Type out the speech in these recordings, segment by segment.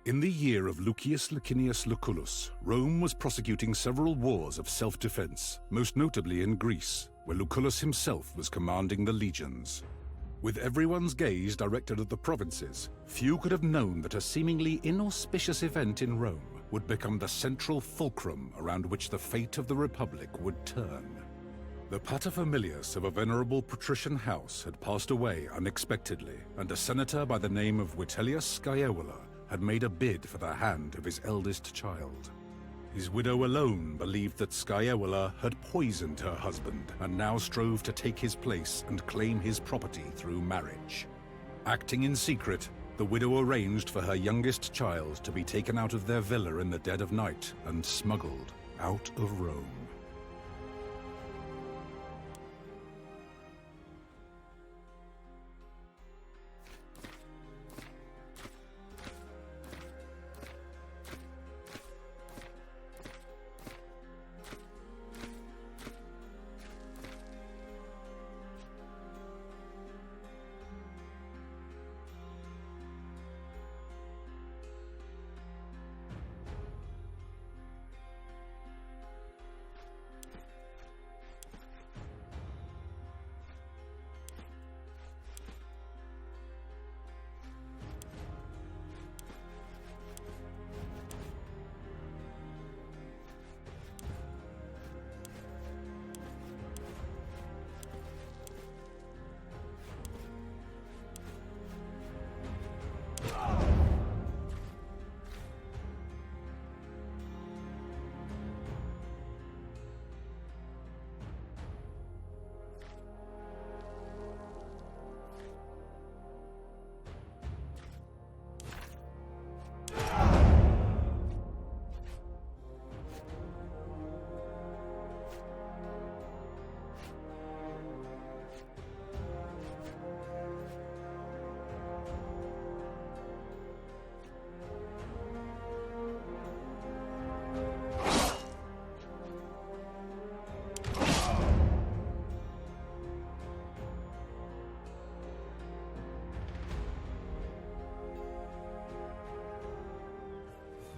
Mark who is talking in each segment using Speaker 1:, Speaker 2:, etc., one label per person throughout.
Speaker 1: In the year of Lucius Licinius Lucullus, Rome was prosecuting several wars of self-defense, most notably in Greece, where Lucullus himself was commanding the legions. With everyone's gaze directed at the provinces, few could have known that a seemingly inauspicious event in Rome would become the central fulcrum around which the fate of the Republic would turn. The paterfamilias of a venerable patrician house had passed away unexpectedly, and a senator by the name of Vitellius Scaevola had made a bid for the hand of his eldest child. His widow alone believed that Scaevola had poisoned her husband and now strove to take his place and claim his property through marriage. Acting in secret, the widow arranged for her youngest child to be taken out of their villa in the dead of night and smuggled out of Rome.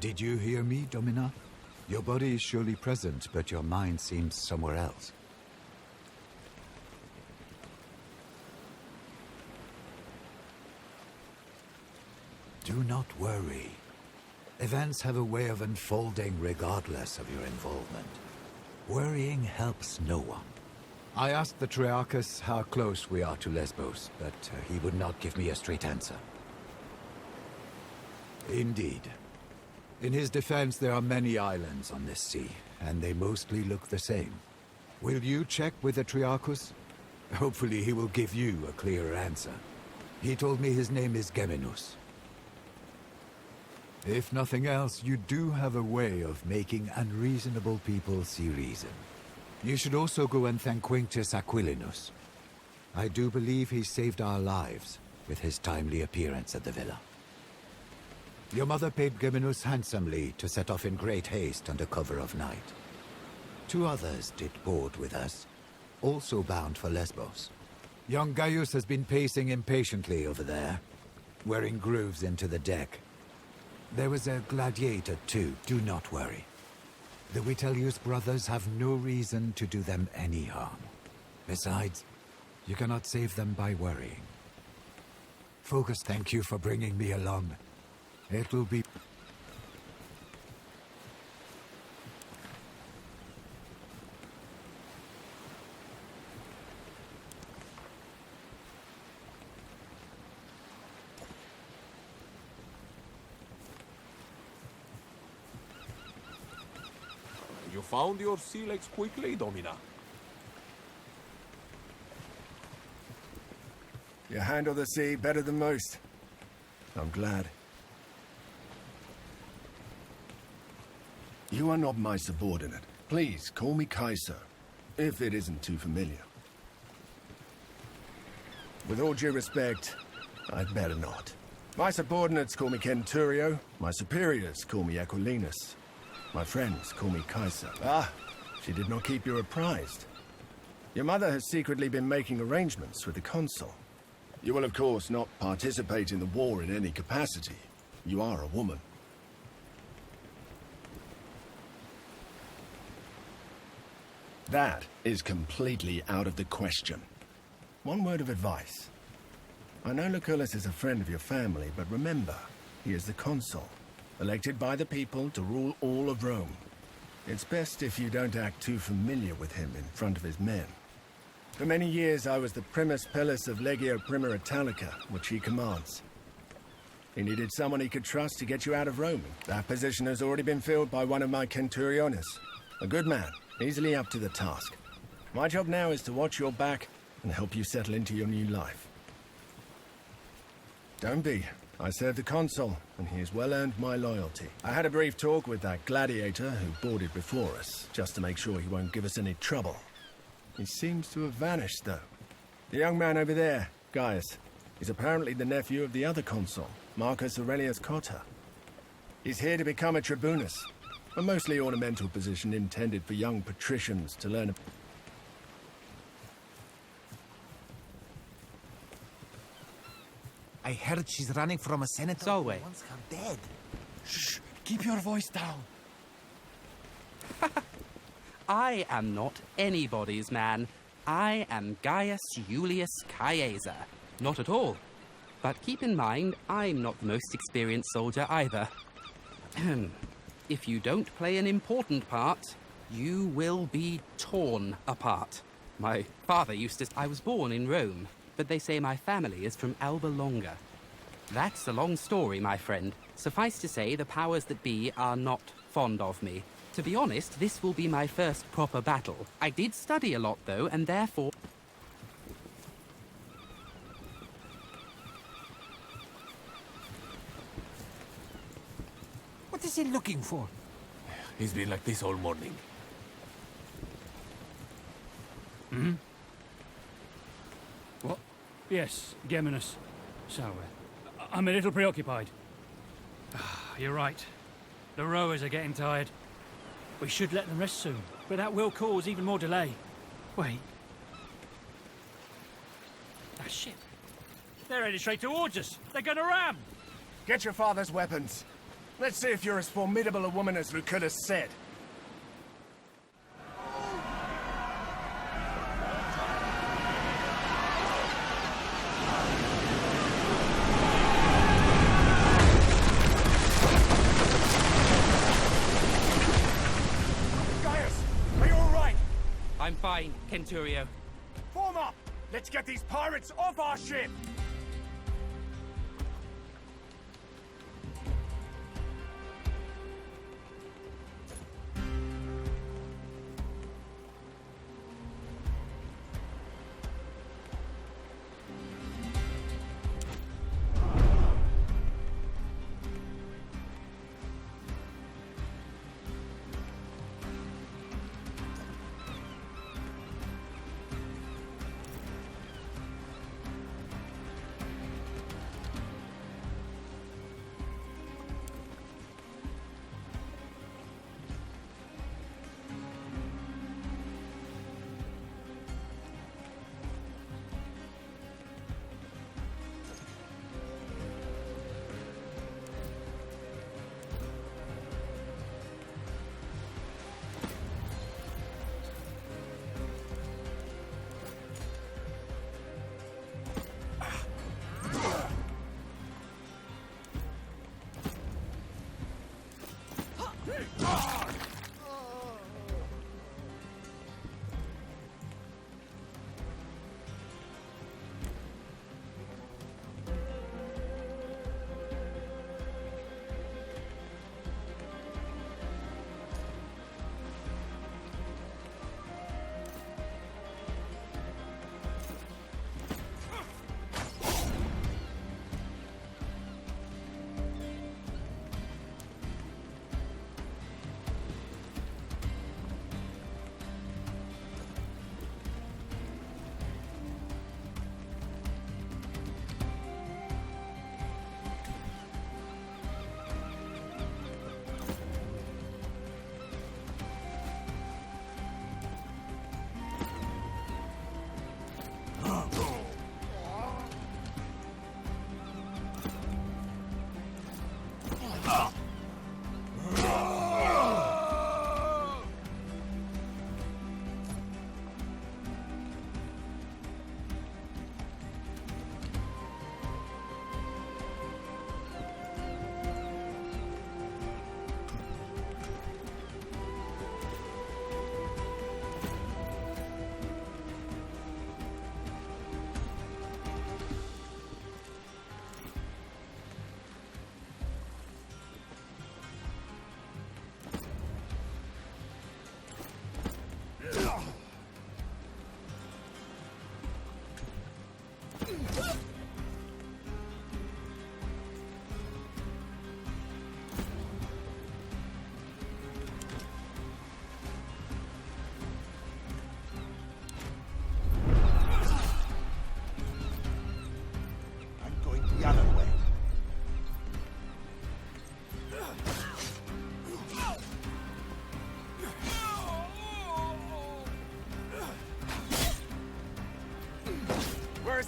Speaker 2: Did you hear me, Domina? Your body is surely present, but your mind seems somewhere else. Do not worry. Events have a way of unfolding regardless of your involvement. Worrying helps no one. I asked the Triarchus how close we are to Lesbos, but he would not give me a straight answer. Indeed. In his defense, there are many islands on this sea, and they mostly look the same. Will you check with the Triarchus? Hopefully he will give you a clearer answer. He told me his name is Geminus. If nothing else, you do have a way of making unreasonable people see reason. You should also go and thank Quintus Aquilinus. I do believe he saved our lives with his timely appearance at the villa. Your mother paid Geminus handsomely to set off in great haste under cover of night. 2 others did board with us, also bound for Lesbos. Young Gaius has been pacing impatiently over there, wearing grooves into the deck. There was a gladiator too, do not worry. The Vitellius brothers have no reason to do them any harm. Besides, you cannot save them by worrying. Focus, thank you for bringing me along. It will be...
Speaker 3: You found your sea legs quickly, Domina.
Speaker 4: You handle the sea better than most. I'm glad. You are not my subordinate. Please, call me Kaiser, if it isn't too familiar. With all due respect, I'd better not. My subordinates call me Centurio, my superiors call me Aquilinus. My friends call me Kaiser. Ah, she did not keep you apprised. Your mother has secretly been making arrangements with the consul. You will, of course, not participate in the war in any capacity. You are a woman. That is completely out of the question. One word of advice. I know Lucullus is a friend of your family, but remember, he is the consul, elected by the people to rule all of Rome. It's best if you don't act too familiar with him in front of his men. For many years I was the primus pellus of Legio Prima Italica, which he commands. He needed someone he could trust to get you out of Rome. That position has already been filled by one of my centuriones. A good man, easily up to the task. My job now is to watch your back and help you settle into your new life. Don't be. I serve the consul, and he has well earned my loyalty. I had a brief talk with that gladiator who boarded before us, just to make sure he won't give us any trouble. He seems to have vanished, though. The young man over there, Gaius, is apparently the nephew of the other consul, Marcus Aurelius Cotta. He's here to become a tribunus, a mostly ornamental position intended for young patricians to learn.
Speaker 5: I heard she's running from a senator
Speaker 6: Solway.
Speaker 5: who wants her dead.
Speaker 6: Shh! Keep your voice down. I am not anybody's man. I am Gaius Julius Caesar. Not at all. But keep in mind, I'm not the most experienced soldier either. If you don't play an important part, you will be torn apart. My father used to... I was born in Rome, but they say my family is from Alba Longa. That's a long story, my friend. Suffice to say, the powers that be are not fond of me. To be honest, this will be my first proper battle. I did study a lot, though, and therefore...
Speaker 5: What is he looking for?
Speaker 3: He's been like this all morning.
Speaker 7: Hmm? What? Yes, Geminus. So, I'm a little preoccupied. You're right. The rowers are getting tired. We should let them rest soon, but that will cause even more delay. Wait. Ah, shit. They're headed straight towards us. They're gonna ram!
Speaker 4: Get your father's weapons. Let's see if you're as formidable a woman as Lucullus said. Gaius, are you all right?
Speaker 6: I'm fine, Centurio.
Speaker 4: Form up! Let's get these pirates off our ship!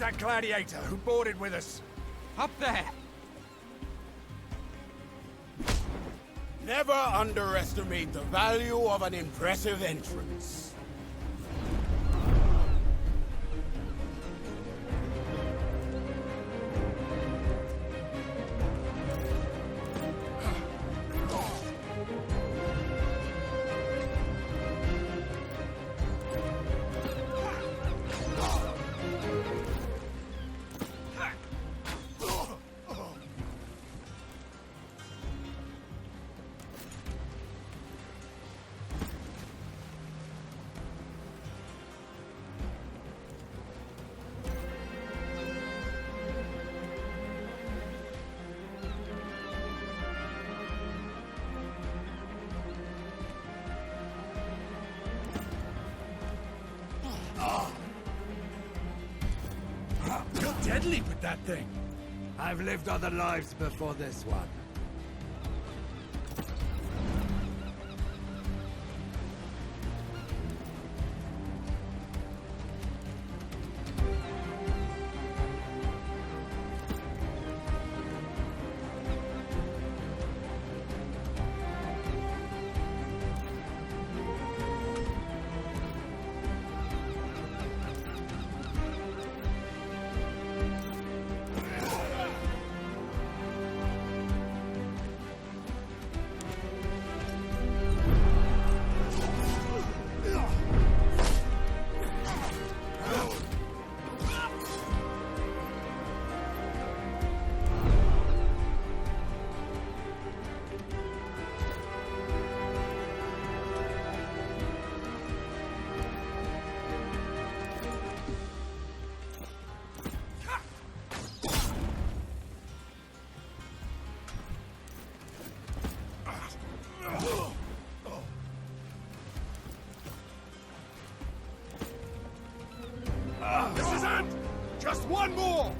Speaker 4: that gladiator who boarded with us?
Speaker 6: Up there!
Speaker 8: Never underestimate the value of an impressive entrance.
Speaker 4: You're deadly with that thing.
Speaker 2: I've lived other lives before this one.
Speaker 4: This is it! Just one more!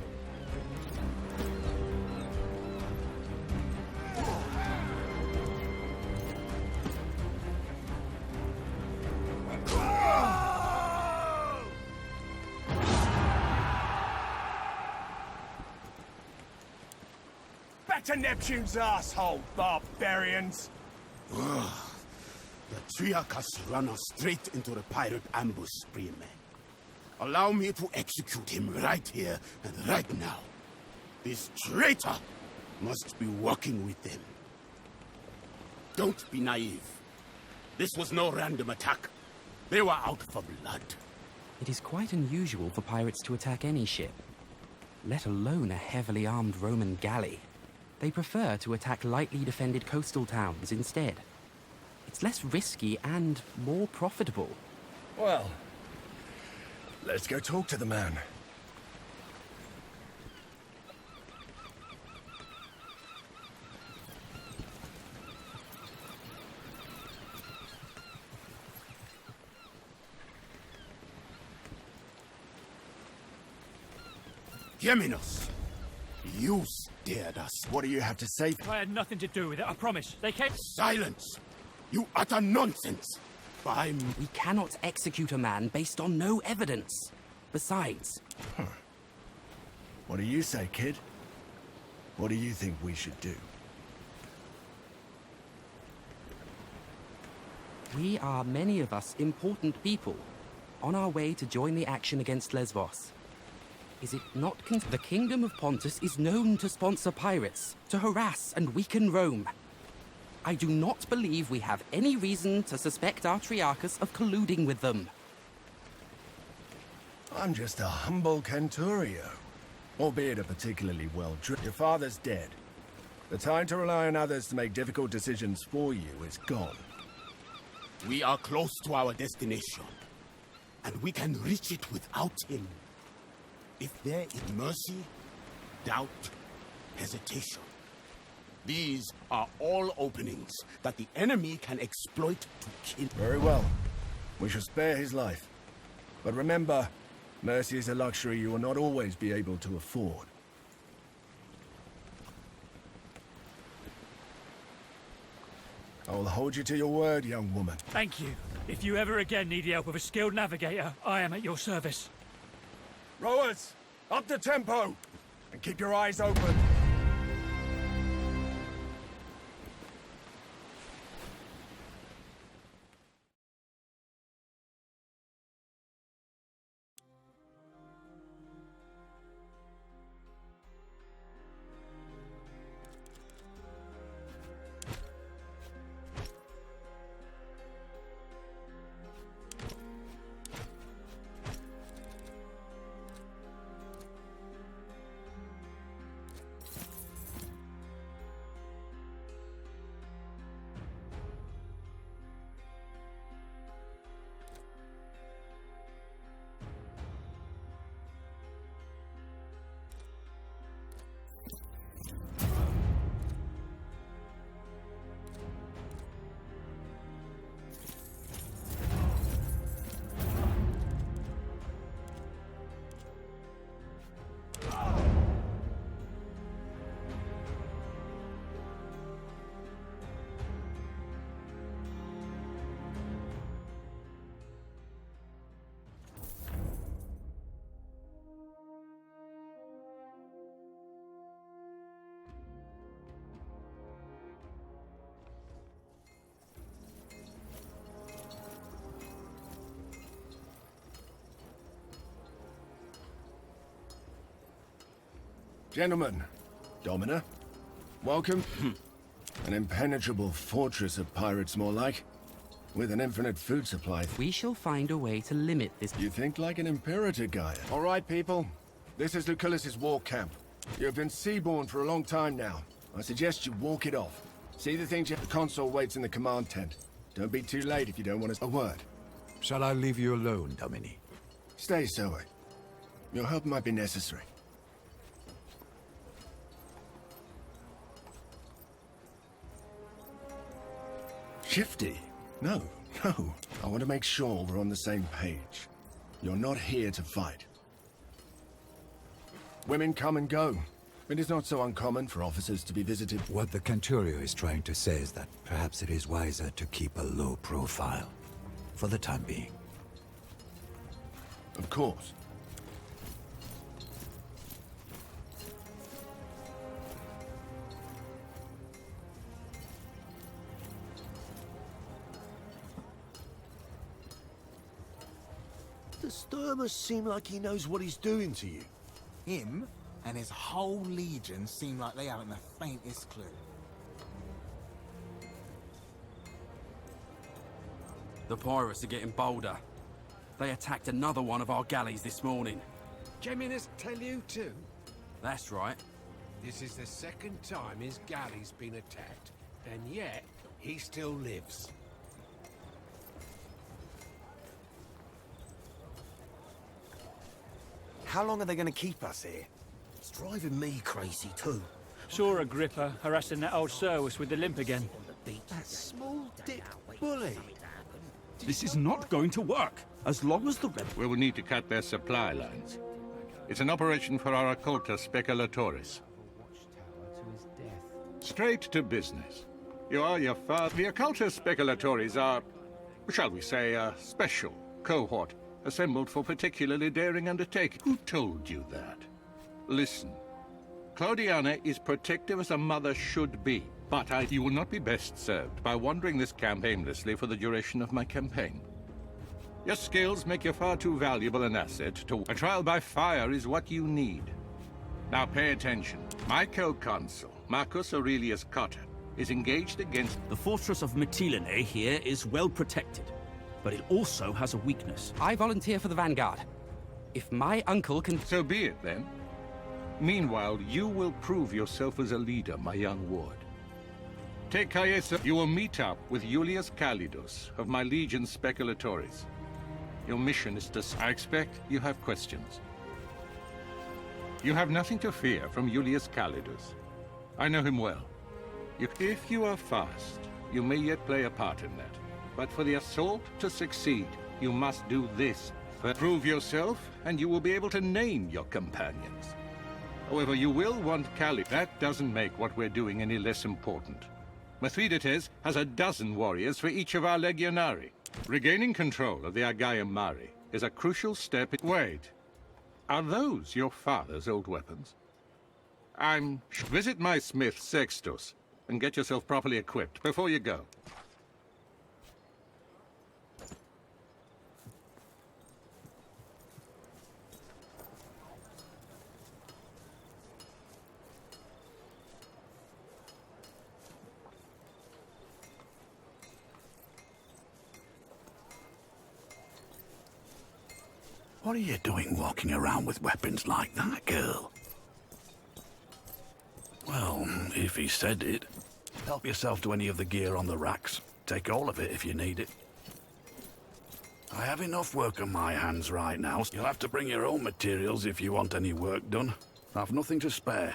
Speaker 4: Back to Neptune's asshole, barbarians!
Speaker 8: The Triarch has run us straight into the pirate ambush, Freeman. Allow me to execute him right here and right now. This traitor must be working with them. Don't be naive. This was no random attack. They were out for blood.
Speaker 6: It is quite unusual for pirates to attack any ship, let alone a heavily armed Roman galley. They prefer to attack lightly defended coastal towns instead. It's less risky and more profitable.
Speaker 4: Well, let's go talk to the man.
Speaker 8: Geminos, you dared us.
Speaker 4: What do you have to say?
Speaker 7: I had nothing to do with it, I promise. They came...
Speaker 8: Silence! You utter nonsense!
Speaker 6: We cannot execute a man based on no evidence. Besides...
Speaker 4: What do you say, kid? What do you think we should do?
Speaker 6: We are, many of us, important people, on our way to join the action against Lesbos. Is it not the Kingdom of Pontus is known to sponsor pirates, to harass and weaken Rome. I do not believe we have any reason to suspect our Triarchus of colluding with them.
Speaker 4: I'm just a humble Centurio, albeit a particularly well-drilled. Your father's dead. The time to rely on others to make difficult decisions for you is gone.
Speaker 8: We are close to our destination, and we can reach it without him. If there is mercy, doubt, hesitation, these are all openings that the enemy can exploit to kill.
Speaker 4: Very well. We shall spare his life. But remember, mercy is a luxury you will not always be able to afford. I will hold you to your word, young woman.
Speaker 7: Thank you. If you ever again need the help of a skilled navigator, I am at your service.
Speaker 4: Rowers, Up the tempo! And keep your eyes open. Gentlemen, Domina, welcome. An impenetrable fortress of pirates, more like. With an infinite food supply.
Speaker 6: We shall find a way to limit this.
Speaker 4: You think like an imperator, Gaia. All right, people. This is Lucullus's war camp. You've been seaborne for a long time now. I suggest you walk it off. See the things the console waits in the command tent. Don't be too late if you don't want a word.
Speaker 2: Shall I leave you alone, Domini?
Speaker 4: Stay, Zoe. Your help might be necessary. Shifty? No. I want to make sure we're on the same page. You're not here to fight. Women come and go. It is not so uncommon for officers to be visited.
Speaker 2: What the Centurio is trying to say is that perhaps it is wiser to keep a low profile. For the time being.
Speaker 4: Of course.
Speaker 9: Does Sturmus seem like he knows what he's doing to you?
Speaker 5: Him and his whole legion seem like they haven't the faintest clue.
Speaker 6: The pirates are getting bolder. They attacked another one of our galleys this morning.
Speaker 10: Geminus tell you too?
Speaker 6: That's right.
Speaker 10: This is the second time his galley's been attacked, and yet he still lives.
Speaker 9: How long are they going to keep us here? It's driving me crazy too.
Speaker 7: Saw Agrippa harassing that old Servus with the limp again.
Speaker 9: That small dick bully.
Speaker 11: This is not going to work. As long as the rebels...
Speaker 12: We will need to cut their supply lines. It's an operation for our occulta speculatoris. Straight to business. You are your father. The occulta speculatoris are, shall we say, a special cohort assembled for particularly daring undertaking. Who told you that? Listen. Claudiana is protective as a mother should be, but you will not be best served by wandering this camp aimlessly for the duration of my campaign. Your skills make you far too valuable an asset to... A trial by fire is what you need. Now pay attention. My co-consul, Marcus Aurelius Cotter, is engaged against...
Speaker 11: The fortress of Mytilene here is well protected, but it also has a weakness.
Speaker 6: I volunteer for the vanguard. If my uncle can...
Speaker 12: So be it, then. Meanwhile, you will prove yourself as a leader, my young ward. Take Caesa. You will meet up with Julius Calidus of my legion speculatoris. Your mission is to... I expect you have questions. You have nothing to fear from Julius Calidus. I know him well. If you are fast, you may yet play a part in that. But for the assault to succeed, you must do this. Prove yourself, and you will be able to name your companions. However, you will want Cali. That doesn't make what we're doing any less important. Mithridates has a dozen warriors for each of our legionari. Regaining control of the Agaium Mari is a crucial step. Wait. Are those your father's old weapons? Visit my smith, Sextus, and get yourself properly equipped before you go.
Speaker 13: What are you doing walking around with weapons like that, girl? Well, if he said it. Help yourself to any of the gear on the racks. Take all of it if you need it. I have enough work on my hands right now. You'll have to bring your own materials if you want any work done. I've nothing to spare.